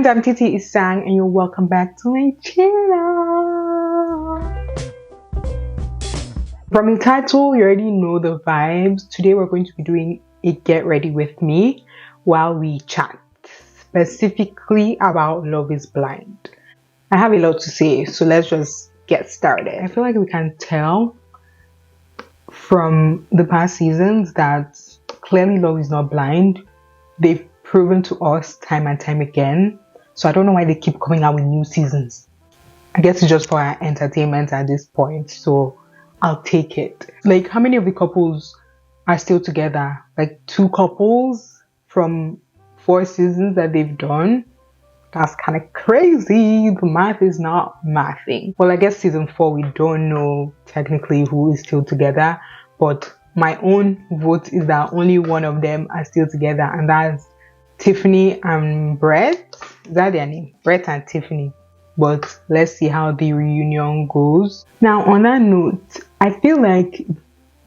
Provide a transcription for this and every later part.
friends, I'm Titi Isang and you're welcome back to my channel. From the title, you already know the vibes. Today we're going to be doing a get ready with me while we chat, specifically about Love is Blind. I have a lot to say, so let's just get started. I feel like we can tell from the past seasons that clearly Love is not blind. They've proven to us time and time again, so I don't know why they keep coming out with new seasons. I guess it's just for our entertainment at this point, so I'll take it. Like, how many of the couples are still together? Like 2 couples from 4 seasons that they've done. That's kind of crazy. The math is not mathing. Well, I guess season 4 we don't know technically who is still together, but my own vote is that only one of them are still together, and that's Tiffany and Brett. Is that their name? Brett and Tiffany. But let's see how the reunion goes. Now, on that note, I feel like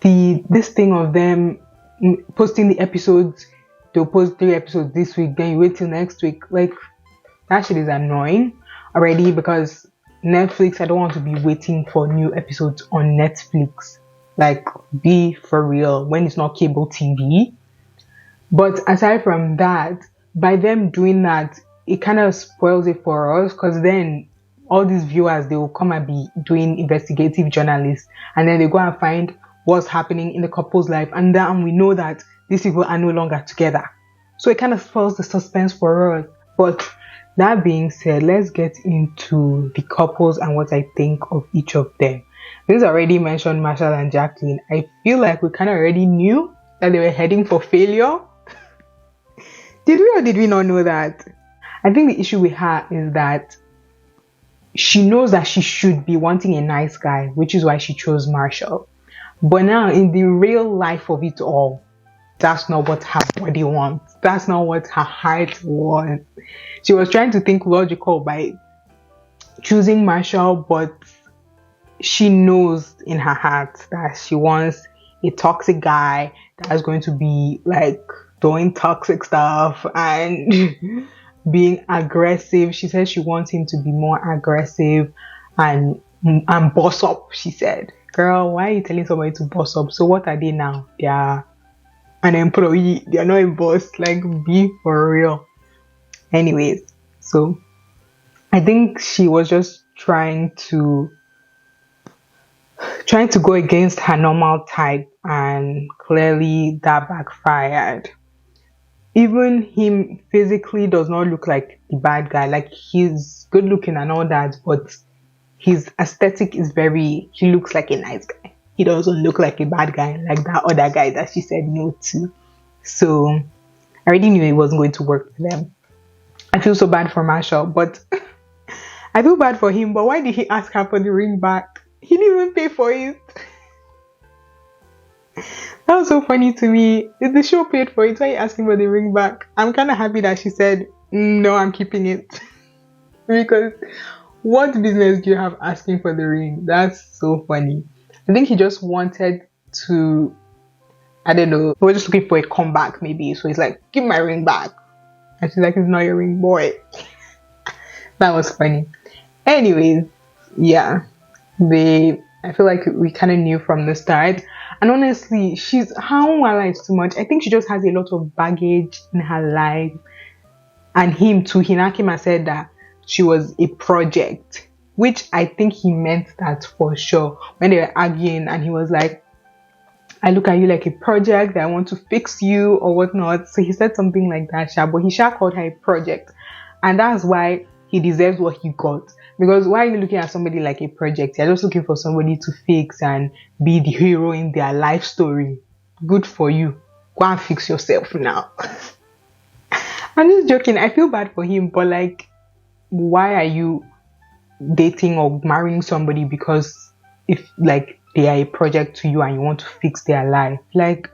this thing of them posting the episodes, they'll post 3 episodes this week, then you wait till next week. Like, that shit is annoying already, because Netflix, I don't want to be waiting for new episodes on Netflix. Like, be for real, when it's not cable TV. But aside from that, by them doing that, it kind of spoils it for us, because then all these viewers, they will come and be doing investigative journalists, and then they go and find what's happening in the couple's life, and then we know that these people are no longer together. So it kind of spoils the suspense for us. But that being said, let's get into the couples and what I think of each of them. Since I already mentioned Marshall and Jacqueline, I feel like we kind of already knew that they were heading for failure. Did we or did we not know that? I think the issue with her is that she knows that she should be wanting a nice guy, which is why she chose Marshall. But now, in the real life of it all, that's not what her body wants. That's not what her heart wants. She was trying to think logical by choosing Marshall, but she knows in her heart that she wants a toxic guy that's going to be like doing toxic stuff and being aggressive. She said she wants him to be more aggressive and boss up. She said, girl, why are you telling somebody to boss up? So what are they now? They are an employee. They are not a boss. Like, be for real. Anyways, so I think she was just trying to go against her normal type, and clearly that backfired. Even him physically does not look like the bad guy. Like, he's good looking and all that, but his aesthetic is he looks like a nice guy. He doesn't look like a bad guy like that other guy that she said no to. So I already knew it wasn't going to work for them. I feel so bad for Marshall, but I feel bad for him. But why did he ask her for the ring back? He didn't even pay for it. That was so funny to me. If the show paid for it, why are you asking for the ring back? I'm kind of happy that she said, no, I'm keeping it. Because what business do you have asking for the ring? That's so funny. I think he just wanted to, I don't know, he was just looking for a comeback maybe. So he's like, give my ring back. And she's like, it's not your ring, boy. That was funny. Anyways, yeah. I feel like we kind of knew from the start. And honestly, her own life is too much. I think she just has a lot of baggage in her life. And him too. He now came and said that she was a project, which I think he meant that for sure. When they were arguing and he was like, I look at you like a project that I want to fix you or whatnot. So he said something like that, but he called her a project. And that's why he deserves what he got. Because why are you looking at somebody like a project? You're just looking for somebody to fix and be the hero in their life story. Good for you. Go and fix yourself now. I'm just joking. I feel bad for him, but like, why are you dating or marrying somebody because if like they are a project to you and you want to fix their life? Like,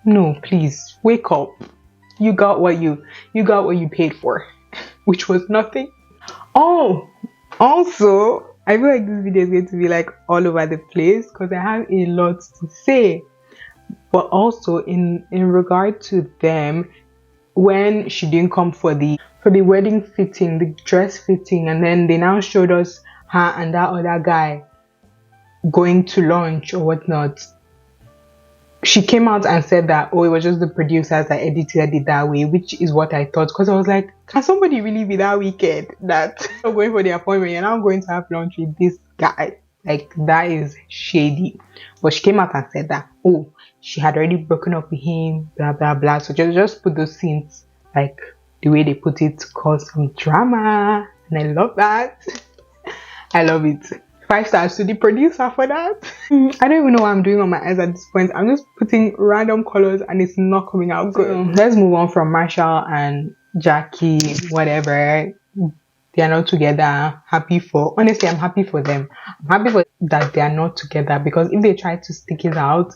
no, please wake up. You got what you paid for, which was nothing. Oh, also, I feel like this video is going to be like all over the place because I have a lot to say. But also in regard to them, when she didn't come for the for the wedding fitting, the dress fitting, and then they now showed us her and that other guy going to lunch or whatnot. She came out and said that, oh, it was just the producers that edited it that way, which is what I thought. Because I was like, can somebody really be that wicked that you're going for the appointment, you're now going to have lunch with this guy? Like, that is shady. But she came out and said that, oh, she had already broken up with him, blah, blah, blah. So just put those scenes, like, the way they put it, cause some drama. And I love that. I love it. 5 stars to the producer for that. I don't even know what I'm doing on my eyes at this point. I'm just putting random colors and it's not coming out good. Let's move on from Marshall and Jackie, whatever. They are not together. Honestly, I'm happy for them. I'm happy for that they are not together, because if they tried to stick it out,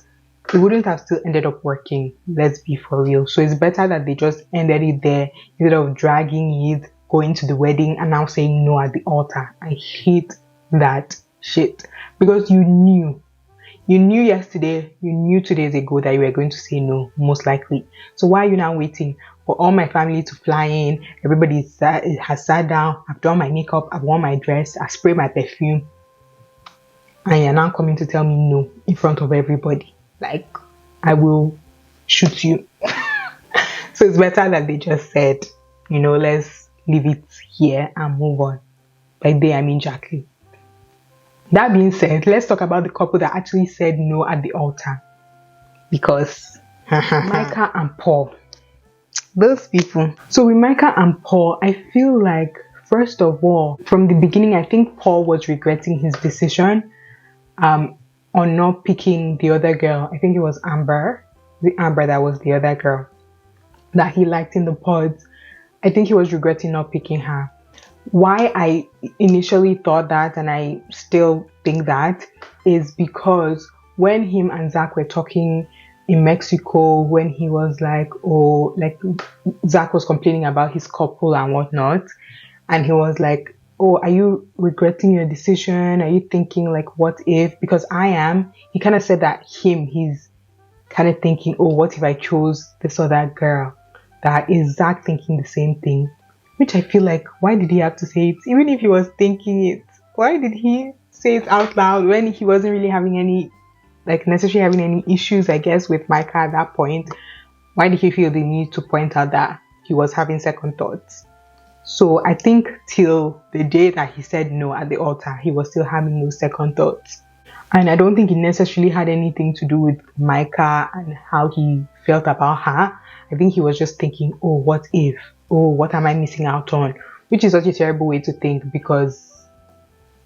it wouldn't have still ended up working. Let's be for real. So it's better that they just ended it there instead of dragging it, going to the wedding and now saying no at the altar. I hate that shit, because you knew yesterday, you knew 2 days ago that you were going to say no, most likely. So why are you now waiting for all my family to fly in? Everybody has sat down, I've done my makeup, I've worn my dress, I sprayed my perfume, and you're now coming to tell me no in front of everybody. Like, I will shoot you. So it's better that they just said, let's leave it here and move on. By they, I mean Jackie. That being said, let's talk about the couple that actually said no at the altar. Because Micah and Paul, those people. So with Micah and Paul, I feel like, first of all, from the beginning, I think Paul was regretting his decision on not picking the other girl. I think it was Amber. The Amber that was the other girl that he liked in the pods. I think he was regretting not picking her. Why I initially thought that, and I still think that, is because when him and Zach were talking in Mexico, when he was like, Zach was complaining about his couple and whatnot, and he was like, oh, are you regretting your decision? Are you thinking like, what if? Because I am. He kind of said that he's kind of thinking, oh, what if I chose this or that girl? That is Zach thinking the same thing. Which I feel like, why did he have to say it? Even if he was thinking it, why did he say it out loud when he wasn't really having any, necessarily having any issues, I guess, with Micah at that point? Why did he feel the need to point out that he was having second thoughts? So I think till the day that he said no at the altar, he was still having those second thoughts. And I don't think it necessarily had anything to do with Micah and how he felt about her. I think he was just thinking, oh, what if? Oh, what am I missing out on? Which is such a terrible way to think, because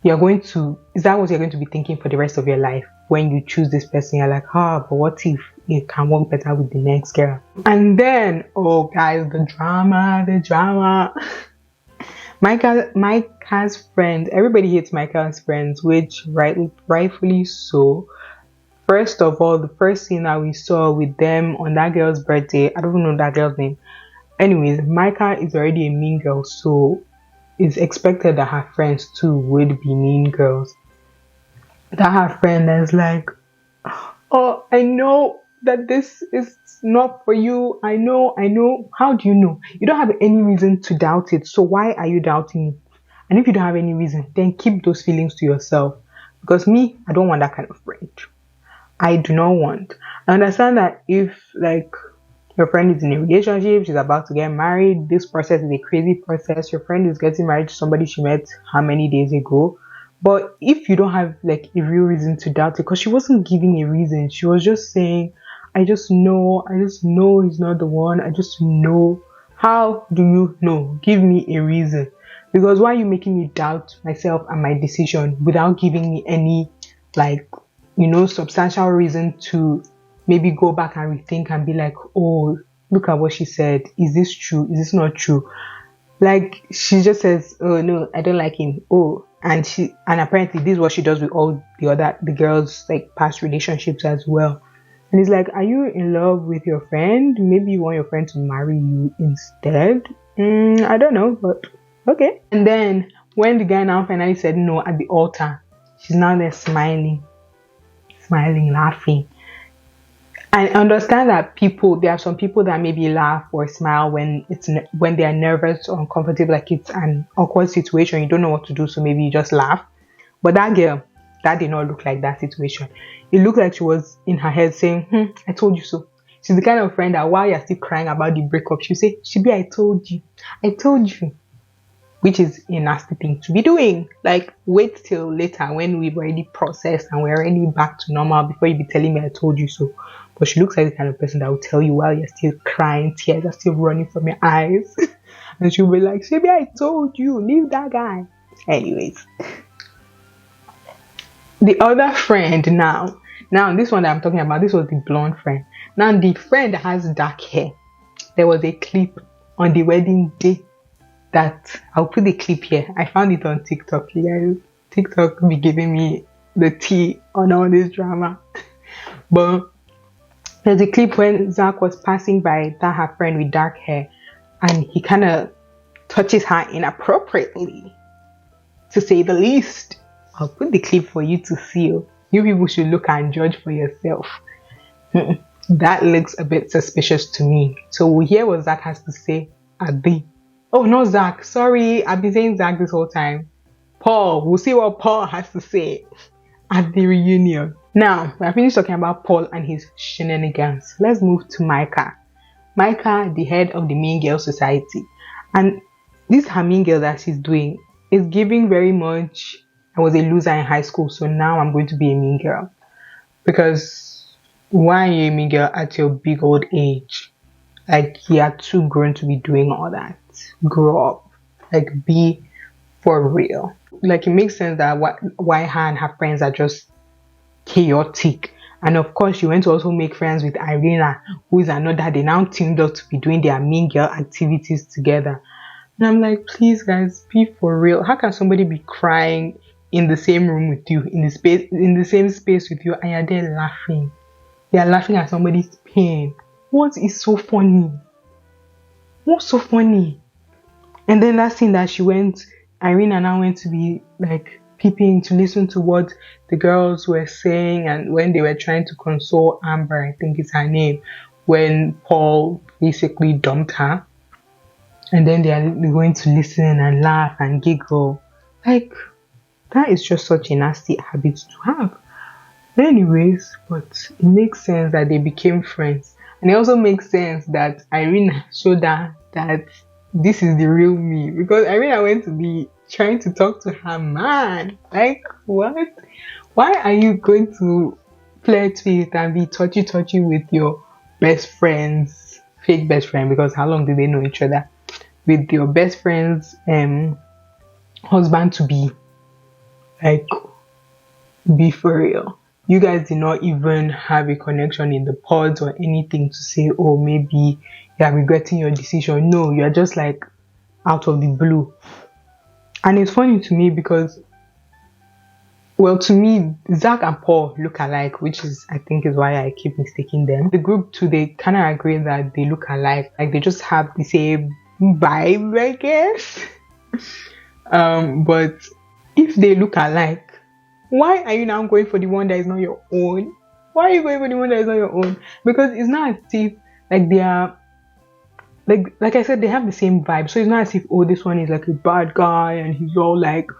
is that what you're going to be thinking for the rest of your life? When you choose this person, you're like, but what if it can work better with the next girl? And then, oh guys, the drama. Micah's friend, everybody hates Micah's friends, which rightfully so. First of all, the first scene that we saw with them on that girl's birthday, I don't even know that girl's name. Anyways, Micah is already a mean girl, so it's expected that her friends too would be mean girls. That her friend is like, oh, I know that this is not for you. I know. How do you know? You don't have any reason to doubt it. So why are you doubting it? And if you don't have any reason, then keep those feelings to yourself. Because me, I don't want that kind of friend. I do not want. I understand that if your friend is in a relationship, she's about to get married, this process is a crazy process. Your friend is getting married to somebody she met how many days ago. But if you don't have a real reason to doubt it, because she wasn't giving a reason, she was just saying, I just know he's not the one. I just know. How do you know? Give me a reason. Because why are you making me doubt myself and my decision without giving me any substantial reason to maybe go back and rethink and be like, oh, look at what she said. Is this true? Is this not true? She just says, oh no, I don't like him. Oh, and apparently this is what she does with all the girls' past relationships as well. And it's like, are you in love with your friend? Maybe you want your friend to marry you instead? I don't know, but okay. And then when the guy now finally said no at the altar, she's now there smiling, laughing. I understand that there are some people that maybe laugh or smile when when they are nervous or uncomfortable, like it's an awkward situation, you don't know what to do, so maybe you just laugh. But that girl, that did not look like that situation. It looked like she was in her head saying, I told you so. She's the kind of friend that while you're still crying about the breakup, she'll say, Shibi, I told you. Which is a nasty thing to be doing. Like, wait till later when we've already processed and we're already back to normal before you be telling me I told you so. But she looks like the kind of person that will tell you while you're still crying, tears are still running from your eyes. And she'll be like, Shibi, I told you, leave that guy. Anyways. The other friend now this one that I'm talking about, this was the blonde friend. Now the friend that has dark hair, there was a clip on the wedding day that I'll put the clip here. I found it on TikTok, you guys. TikTok be giving me the tea on all this drama. But there's a clip when Zach was passing by that her friend with dark hair, and he kind of touches her inappropriately, to say the least. I'll put the clip for you to see. You people should look and judge for yourself. That looks a bit suspicious to me. So we'll hear what Zach has to say at the... Oh, no, Zach. Sorry, I've been saying Zach this whole time. Paul. We'll see what Paul has to say at the reunion. Now, we're finished talking about Paul and his shenanigans. Let's move to Micah. Micah, the head of the Mean Girl Society. And this her Mean Girl that she's doing is giving very much... I was a loser in high school, so now I'm going to be a mean girl. Because why are you a mean girl at your big old age? Like, you are too grown to be doing all that. Grow up. Like, be for real. Like, it makes sense that why her and her friends are just chaotic. And of course, she went to also make friends with Irina, who is another. They now teamed up to be doing their mean girl activities together. And I'm like, please guys, be for real. How can somebody be crying in the same room with you, in the same space with you, and you're there laughing? They are laughing at somebody's pain. What is so funny? What's so funny? And then that scene that Irina now went to be like peeping to listen to what the girls were saying, and when they were trying to console Amber, I think it's her name, when Paul basically dumped her, and then they're going to listen and laugh and giggle. Like, that is just such a nasty habit to have. Anyways, but it makes sense that they became friends. And it also makes sense that Irina showed her that this is the real me. Because Irina went to be trying to talk to her man. Like, what? Why are you going to flirt with and be touchy with your best friends, fake best friend? Because how long did they know each other? With your best friend's husband to be. Like, be for real. You guys did not even have a connection in the pods or anything to say, oh, maybe you're regretting your decision. No, you're just like out of the blue. And it's funny to me because, well, to me, Zach and Paul look alike, which is, I think, is why I keep mistaking them. The group too, they kind of agree that they look alike. Like, they just have the same vibe, I guess. But if they look alike, why are you now going for the one that is not your own? Why are you going for the one that is not your own? Because it's not as if like they are like I said, they have the same vibe. So it's not as if, oh, this one is like a bad guy and he's all like,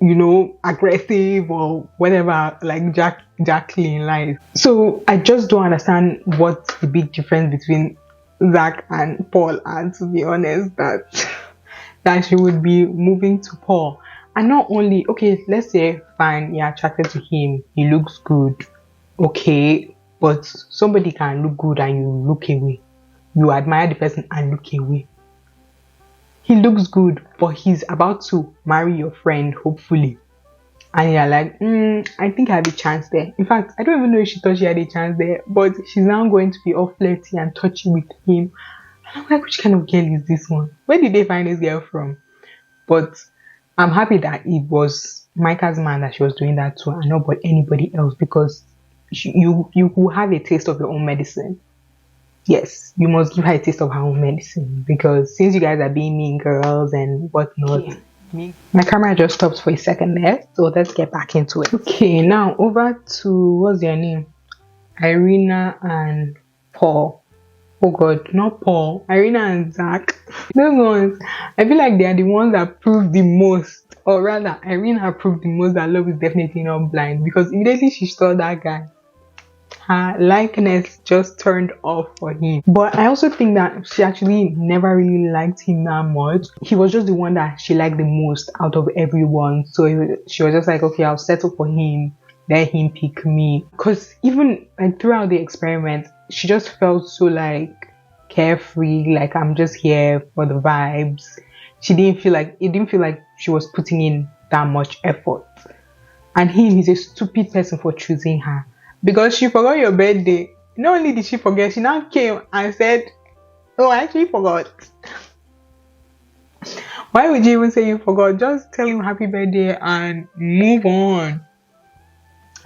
you know, aggressive or whatever, like Jacqueline lies. So I just don't understand what's the big difference between Zach and Paul, and to be honest, that she would be moving to Paul. And not only, okay, let's say, fine, you're attracted to him, he looks good, okay, but somebody can look good and you look away. You admire the person and look away. He looks good, but he's about to marry your friend, hopefully. And you're like, I think I have a chance there. In fact, I don't even know if she thought she had a chance there, but she's now going to be all flirty and touchy with him. And I'm like, which kind of girl is this one? Where did they find this girl from? But I'm happy that it was Micah's man that she was doing that to, and not but anybody else, because you will have a taste of your own medicine. Yes, you must give her a taste of her own medicine, because since you guys are being mean girls and whatnot. Yeah. My camera just stopped for a second there, so let's get back into it. Okay, now over to, what's their name? Irina and Paul. Oh God, not Paul. Irina and Zach. Those ones, I feel like they are the ones that prove the most, or rather, Irina proved the most that love is definitely not blind, because immediately she saw that guy, her likeness just turned off for him. But I also think that she actually never really liked him that much. He was just the one that she liked the most out of everyone. So she was just like, okay, I'll settle for him, let him pick me. Because even like throughout the experiment, she just felt so like carefree, like I'm just here for the vibes. She didn't feel like it didn't feel like she was putting in that much effort. And he's a stupid person for choosing her. Because she forgot your birthday. Not only did she forget, she now came and said, oh, I actually forgot. Why would you even say you forgot? Just tell him happy birthday and move on.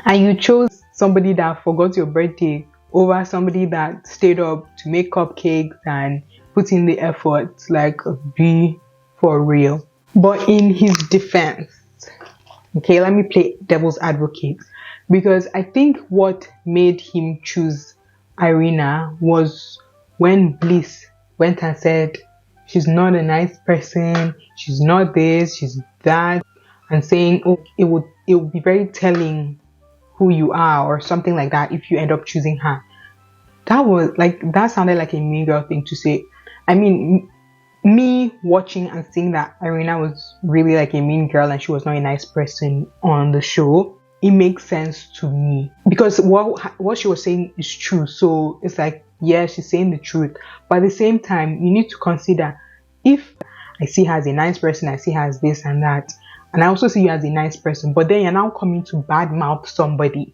And you chose somebody that forgot your birthday over somebody that stayed up to make cupcakes and put in the effort. Like, be for real. But in his defense, okay, let me play devil's advocate. Because I think what made him choose Irina was when Bliss went and said, she's not a nice person, she's not this, she's that, and saying, oh, it would be very telling who you are or something like that if you end up choosing her. That sounded like a mean girl thing to say. I mean, me watching and seeing that Irina was really like a mean girl and she was not a nice person on the show, it makes sense to me, because what she was saying is true. So it's like, yeah, she's saying the truth, but at the same time, you need to consider, if I see her as a nice person, I see her as this and that, and I also see you as a nice person, but then you're now coming to badmouth somebody,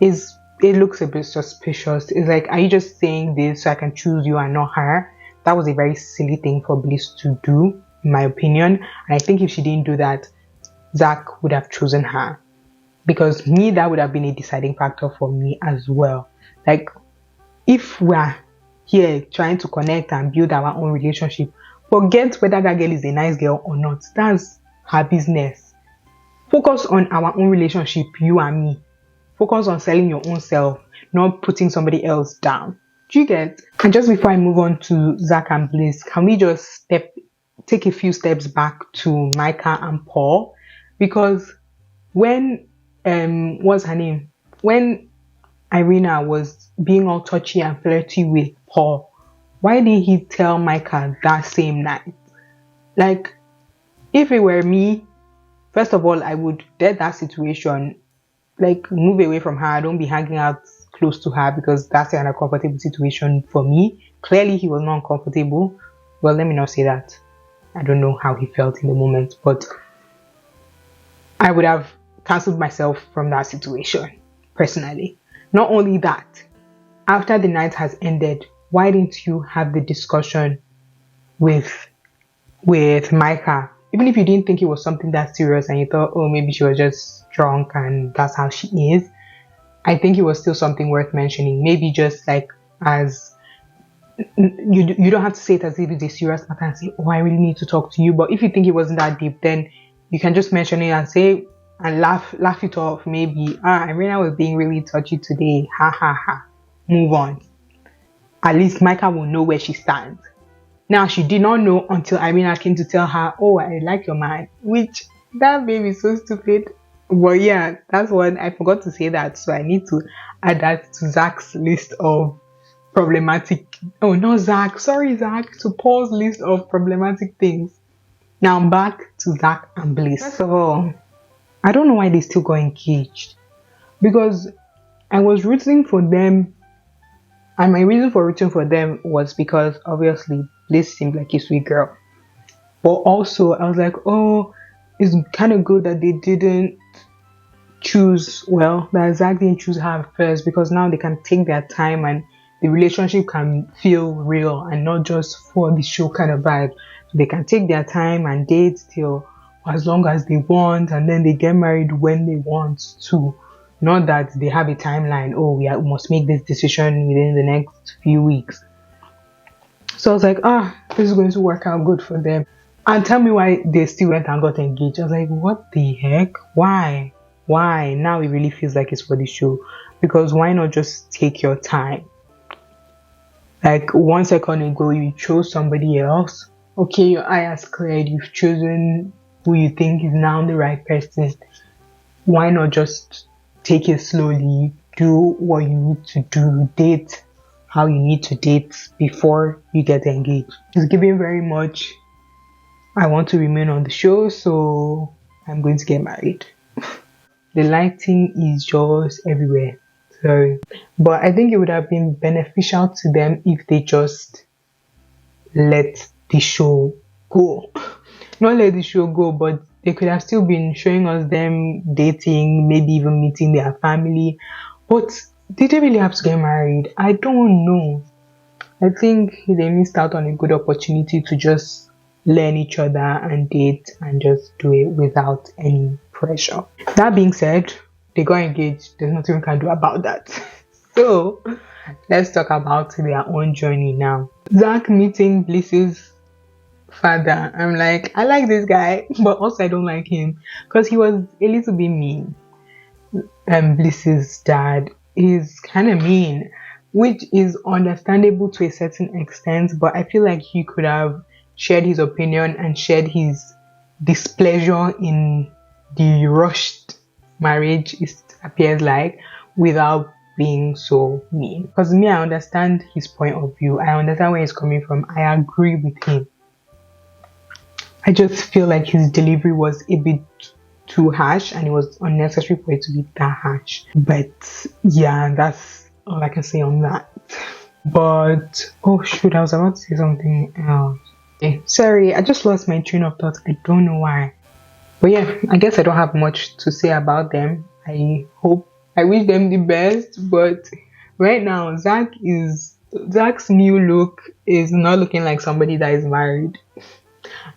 it looks a bit suspicious. It's like, are you just saying this so I can choose you and not her? That was a very silly thing for Bliss to do, in my opinion. And I think if she didn't do that, Zach would have chosen her. Because that would have been a deciding factor for me as well. Like, if we're here trying to connect and build our own relationship, forget whether that girl is a nice girl or not. That's her business. Focus on our own relationship, you and me. Focus on selling your own self, not putting somebody else down. Do you get? And just before I move on to Zach and Bliss, can we just take a few steps back to Micah and Paul? Because when what's her name? When Irina was being all touchy and flirty with Paul, why did he tell Micah that same night? Like, if it were me, first of all, I would let that situation, like, move away from her. Don't be hanging out close to her, because that's an uncomfortable situation for me. Clearly, he was not uncomfortable. Well, let me not say that. I don't know how he felt in the moment, but I would have cancelled myself from that situation, personally. Not only that, after the night has ended, why didn't you have the discussion with Micah? Even if you didn't think it was something that serious and you thought, oh, maybe she was just drunk and that's how she is, I think it was still something worth mentioning. Maybe just like, as you don't have to say it as if it's a serious matter and say, oh, I really need to talk to you. But if you think it wasn't that deep, then you can just mention it and say, and laugh it off. Maybe, Irina was being really touchy today, ha ha ha, move on. At least Micah will know where she stands. Now, she did not know until Irina came to tell her, oh, I like your man, which, that baby is so stupid. But yeah, that's what I forgot to say that, so I need to add that to Zach's list of problematic, oh no, Zach, sorry Zach, to Paul's list of problematic things. Now back to Zach and Bliss. First of all, I don't know why they still got engaged, because I was rooting for them, and my reason for rooting for them was because obviously Bliss seemed like a sweet girl, but also I was like, oh, it's kind of good that they didn't choose, that Zach didn't choose her first, because now they can take their time and the relationship can feel real and not just for the show kind of vibe. So they can take their time and date till as long as they want, and then they get married when they want to. Not that they have a timeline, oh, we must make this decision within the next few weeks. So I was like, this is going to work out good for them. And tell me why they still went and got engaged. I was like, what the heck? Why? Now it really feels like it's for the show. because why not just take your time? Like 1 second ago, you chose somebody else. Okay, your eye has cleared. You've chosen who you think is now the right person. Why not just take it slowly? Do what you need to do. Date how you need to date before you get engaged. It's giving very much. I want to remain on the show, so I'm going to get married. The lighting is just everywhere. Sorry. But I think it would have been beneficial to them if they just let the show go. Not let the show go, but they could have still been showing us them dating, maybe even meeting their family. But did they really have to get married? I don't know. I think they missed out on a good opportunity to just learn each other and date and just do it without any pressure. That being said, they got engaged. There's nothing we can do about that. So let's talk about their own journey now. Zach meeting Bliss's father. I'm like, I like this guy, but also I don't like him because he was a little bit mean. Bliss's dad is kind of mean, which is understandable to a certain extent, but I feel like he could have shared his opinion and shared his displeasure in the rushed marriage, it appears like, without being so mean. Because me, I understand his point of view. I understand where he's coming from. I agree with him. I just feel like his delivery was a bit too harsh and it was unnecessary for it to be that harsh. But yeah, that's all I can say on that. But oh shoot, I was about to say something else. Okay, sorry, I just lost my train of thought. I don't know why. But yeah, I guess I don't have much to say about them. I wish them the best, but right now Zach's new look is not looking like somebody that is married.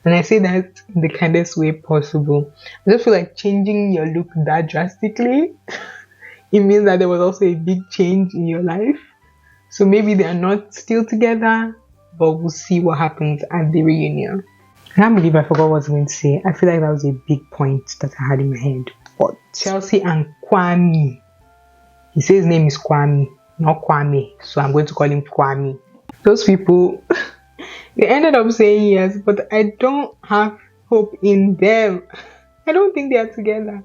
And I say that in the kindest way possible. I just feel like changing your look that drastically, it means that there was also a big change in your life. So maybe they are not still together, but we'll see what happens at the reunion. I can't believe I forgot what I was going to say. I feel like that was a big point that I had in my head. But Chelsea and Kwame. He says his name is Kwame, not Kwame. So I'm going to call him Kwame. Those people, they ended up saying yes, but I don't have hope in them. I don't think they are together.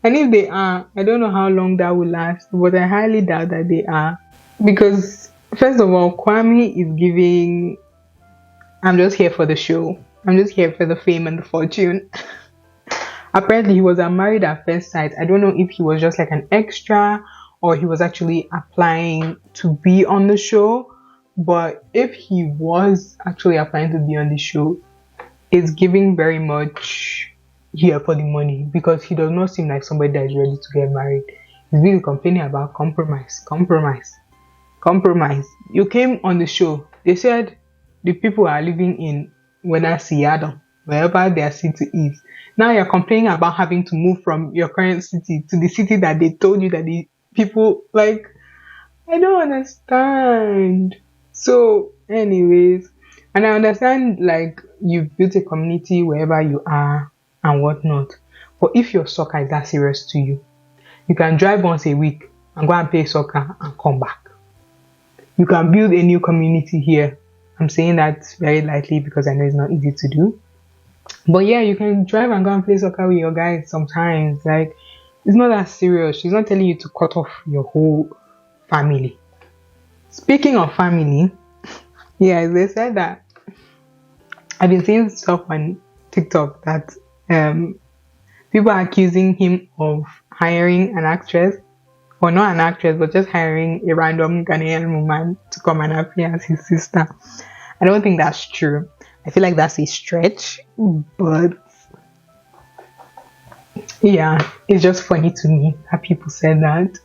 And if they are, I don't know how long that will last, but I highly doubt that they are. Because, first of all, Kwame is giving, I'm just here for the show. I'm just here for the fame and the fortune. Apparently, he was married at first sight. I don't know if he was just like an extra or he was actually applying to be on the show. But if he was actually applying to be on the show, it's giving very much here for the money, because he does not seem like somebody that is ready to get married. He's really complaining about compromise. You came on the show. They said the people are living in Seattle, wherever their city is. Now you're complaining about having to move from your current city to the city that they told you that the people, like, I don't understand. So anyways, and I understand like you've built a community wherever you are and whatnot, but if your soccer is that serious to you, you can drive once a week and go and play soccer and come back. You can build a new community here. I'm saying that very lightly because I know it's not easy to do. But yeah, you can drive and go and play soccer with your guys sometimes. Like, it's not that serious. She's not telling you to cut off your whole family. Speaking of family, yeah, they said that I've been seeing stuff on TikTok that people are accusing him of hiring an actress, or not an actress, but just hiring a random Ghanaian woman to come and appear as his sister. I don't think that's true. I feel like that's a stretch, but yeah, it's just funny to me that people said that.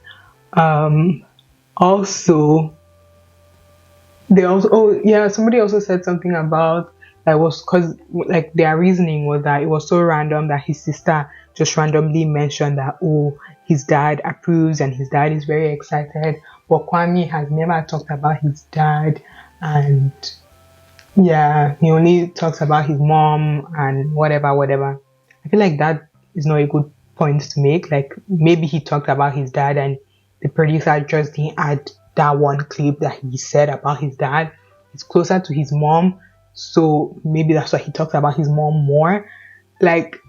Somebody also said something about that was because like their reasoning was that it was so random that his sister just randomly mentioned that, oh, his dad approves and his dad is very excited, but Kwame has never talked about his dad, and yeah, he only talks about his mom and whatever. I feel like that is not a good point to make. Like, maybe he talked about his dad and the producer just didn't add that one clip that he said about his dad. It's closer to his mom, so maybe that's why he talks about his mom more. Like,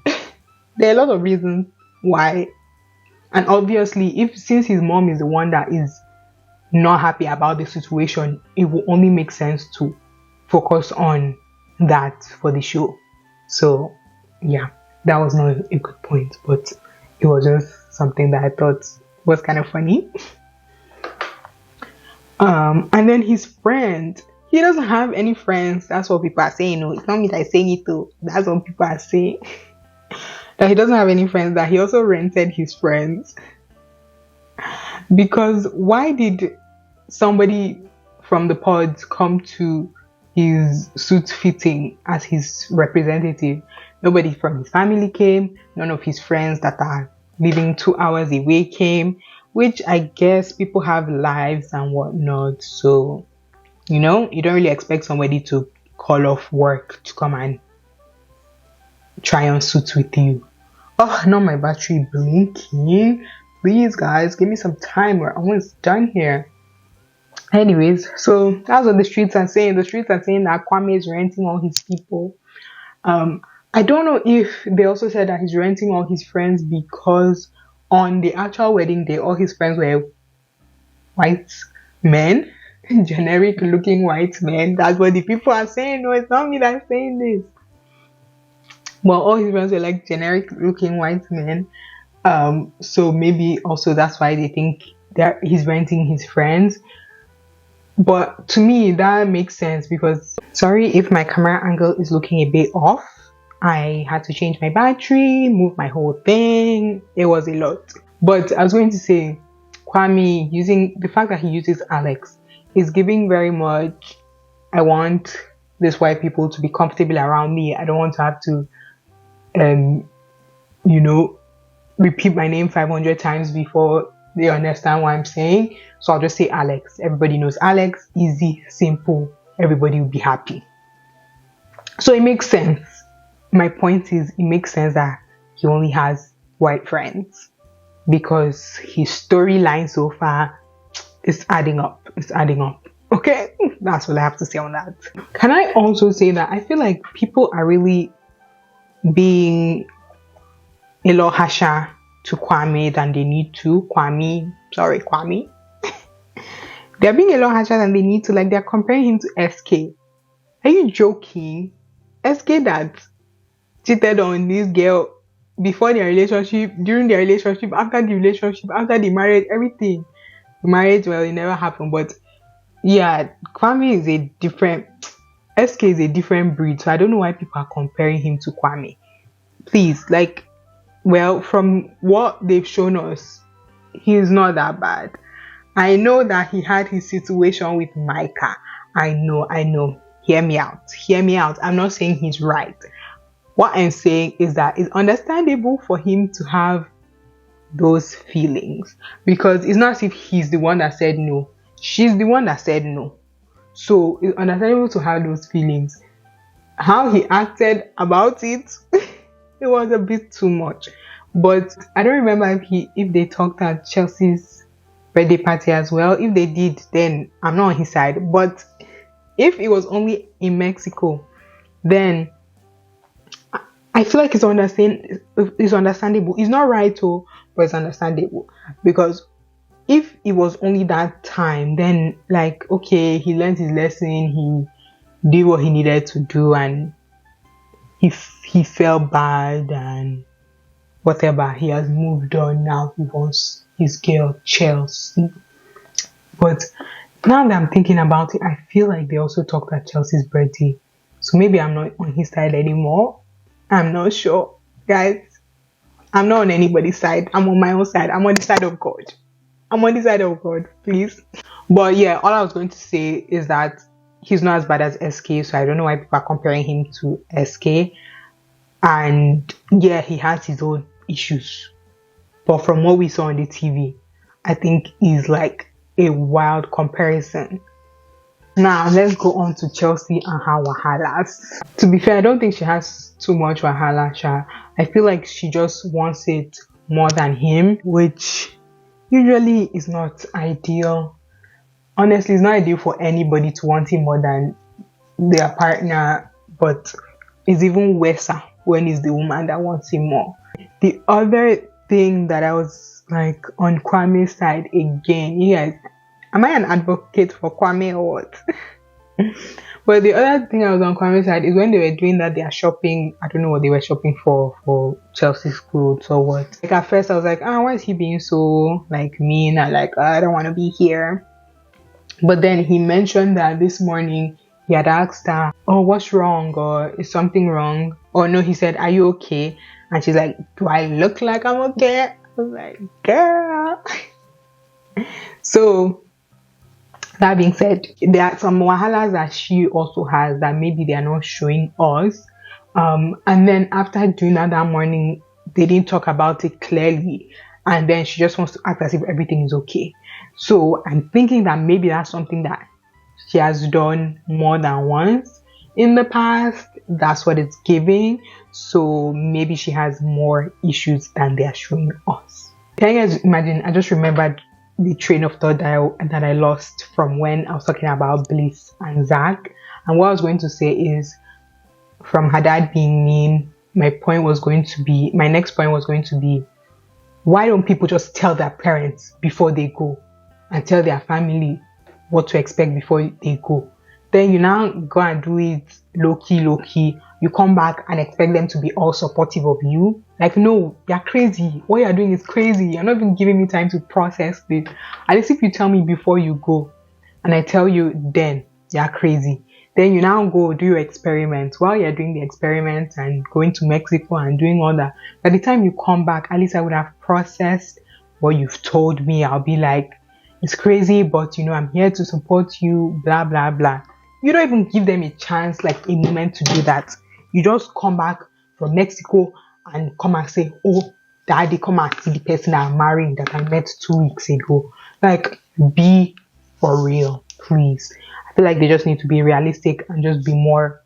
there are a lot of reasons why. And obviously, since his mom is the one that is not happy about the situation, it will only make sense to focus on that for the show. So yeah, that was not a good point, but it was just something that I thought was kind of funny. And then his friend, he doesn't have any friends. That's what people are saying. No, it's not me that's saying it too. That's what people are saying. That he doesn't have any friends, that he also rented his friends. Because why did somebody from the pods come to his suit fitting as his representative? Nobody from his family came. None of his friends that are living 2 hours away came. Which I guess people have lives and whatnot. So, you don't really expect somebody to call off work to come and try on suits with you. Oh, now my battery blinking. Please, guys, give me some time. We're almost done here. Anyways, so that's what the streets are saying. The streets are saying that Kwame is renting all his people. I don't know if they also said that he's renting all his friends because on the actual wedding day, all his friends were white men, generic looking white men. That's what the people are saying. No, it's not me that's saying this. Well, all his friends were like generic looking white men. So maybe also that's why they think that he's renting his friends. But to me, that makes sense because, sorry if my camera angle is looking a bit off. I had to change my battery, move my whole thing. It was a lot. But I was going to say, Kwame, using the fact that he uses Alex, is giving very much, I want these white people to be comfortable around me. I don't want to have to, repeat my name 500 times before they understand what I'm saying. So I'll just say Alex. Everybody knows Alex. Easy, simple. Everybody will be happy. So it makes sense. My point is, it makes sense that he only has white friends because his storyline so far is adding up. It's adding up. Okay? That's what I have to say on that. Can I also say that I feel like people are really being a lot harsher to Kwame than they need to. Kwame. They're being a lot harsher than they need to. Like, they're comparing him to SK. Are you joking? SK that cheated on this girl before their relationship, during their relationship, after the relationship, after the marriage, everything. The marriage, well, it never happened. But yeah, Kwame is a different, SK is a different breed. So I don't know why people are comparing him to Kwame. Please, like, well, from what they've shown us, he's not that bad. I know that he had his situation with Micah. I know. Hear me out. I'm not saying he's right. What I'm saying is that it's understandable for him to have those feelings because it's not as if he's the one that said no. She's the one that said no. So it's understandable to have those feelings. How he acted about it, it was a bit too much. But I don't remember if they talked at Chelsea's birthday party as well. If they did, then I'm not on his side. But if it was only in Mexico, then I feel like it's understandable. It's not right, but it's understandable. Because if it was only that time, then like, okay, he learned his lesson, he did what he needed to do, and he felt bad and whatever. He has moved on now. He wants his girl Chelsea. But now that I'm thinking about it, I feel like they also talked at Chelsea's birthday. So maybe I'm not on his side anymore. I'm not sure. Guys, I'm not on anybody's side. I'm on my own side. I'm on the side of God. Please. But yeah, all I was going to say is that he's not as bad as SK. So I don't know why people are comparing him to SK. And yeah, he has his own issues. But from what we saw on the TV, I think he's like a wild comparison. Now, let's go on to Chelsea and her wahalas. To be fair, I don't think she has too much wahala, Sha. I feel like she just wants it more than him, which usually is not ideal. Honestly, it's not ideal for anybody to want him more than their partner, but it's even worse when it's the woman that wants him more. The other thing that I was like on Kwame's side again, you guys, am I an advocate for Kwame or what? But the other thing I was on Kwame's side is when they were doing that, they are shopping. I don't know what they were shopping for Chelsea's clothes or what. Like at first I was like, why is he being so like mean? I like, I don't want to be here. But then he mentioned that this morning he had asked her, oh, what's wrong? Or is something wrong? Or no, he said, are you okay? And she's like, do I look like I'm okay? I was like, girl. So that being said, there are some wahalas that she also has that maybe they are not showing us. And then after doing that morning, they didn't talk about it clearly. And then she just wants to act as if everything is okay. So I'm thinking that maybe that's something that she has done more than once in the past. That's what it's giving. So maybe she has more issues than they are showing us. Can you guys imagine? I just remembered the train of thought that I lost from when I was talking about Bliss and Zach. And what I was going to say is, from her dad being mean, my next point was going to be, why don't people just tell their parents before they go and tell their family what to expect before they go? Then you now go and do it low-key. You come back and expect them to be all supportive of you. Like, no, you're crazy. What you're doing is crazy. You're not even giving me time to process this. At least if you tell me before you go and I tell you then, you're crazy. Then you now go do your experiment. While you're doing the experiment and going to Mexico and doing all that, by the time you come back, at least I would have processed what you've told me. I'll be like, it's crazy, but I'm here to support you, blah, blah, blah. You don't even give them a chance, like a moment to do that. You just come back from Mexico and come and say, oh, daddy, come and see the person I'm marrying that I met 2 weeks ago. Like, be for real, please. I feel like they just need to be realistic and just be more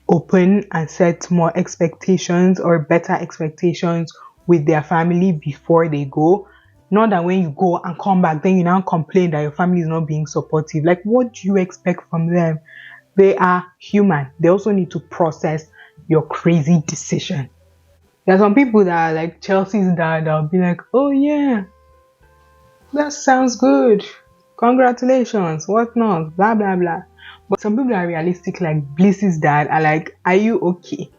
open and set more expectations or better expectations with their family before they go. Not that when you go and come back, then you now complain that your family is not being supportive. Like, what do you expect from them? They are human. They also need to process your crazy decision. There are some people that are like Chelsea's dad. I'll be like, oh yeah, that sounds good. Congratulations, whatnot, blah, blah, blah. But some people are realistic, like Bliss's dad, are like, are you okay?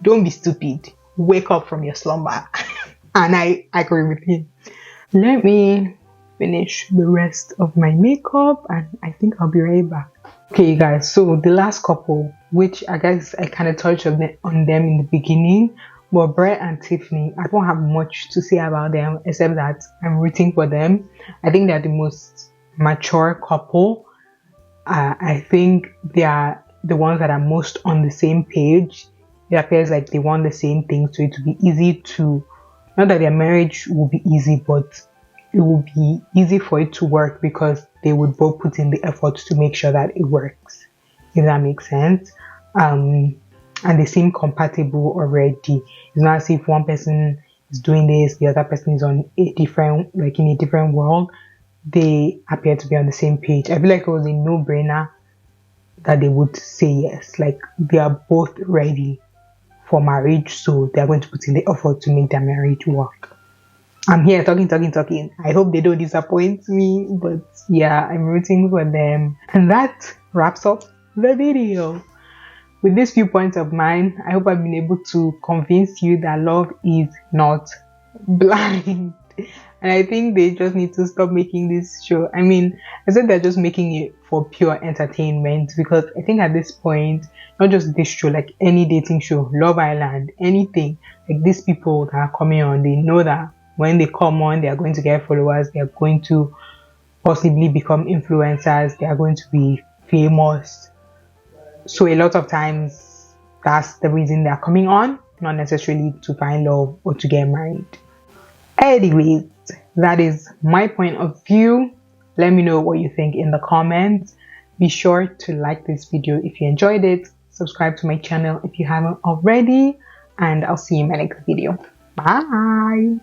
Don't be stupid. Wake up from your slumber. And I agree with him. Let me finish the rest of my makeup and I think I'll be right back. Okay, guys, so the last couple, which I guess I kind of touched on them in the beginning, but Brett and Tiffany, I don't have much to say about them except that I'm rooting for them. I think they're the most mature couple. I think they are the ones that are most on the same page. It appears like they want the same thing, so it will be easy to, not that their marriage will be easy, but it will be easy for it to work because they would both put in the effort to make sure that it works, if that makes sense. And they seem compatible already. It's not as if one person is doing this, the other person is on a different, like in a different world. They appear to be on the same page. I feel like it was a no-brainer that they would say yes. Like, they are both ready for marriage, so they're going to put in the effort to make their marriage work. I'm here talking. I hope they don't disappoint me, but yeah, I'm rooting for them. And that wraps up the video. With these few points of mine, I hope I've been able to convince you that love is not blind. And I think they just need to stop making this show. I mean, I said they're just making it for pure entertainment, because I think at this point, not just this show, like any dating show, Love Island, anything, like these people that are coming on, they know that when they come on, they are going to get followers, they are going to possibly become influencers, they are going to be famous. So a lot of times, that's the reason they are coming on, not necessarily to find love or to get married. Anyways, that is my point of view. Let me know what you think in the comments. Be sure to like this video if you enjoyed it. Subscribe to my channel if you haven't already. And I'll see you in my next video. Bye!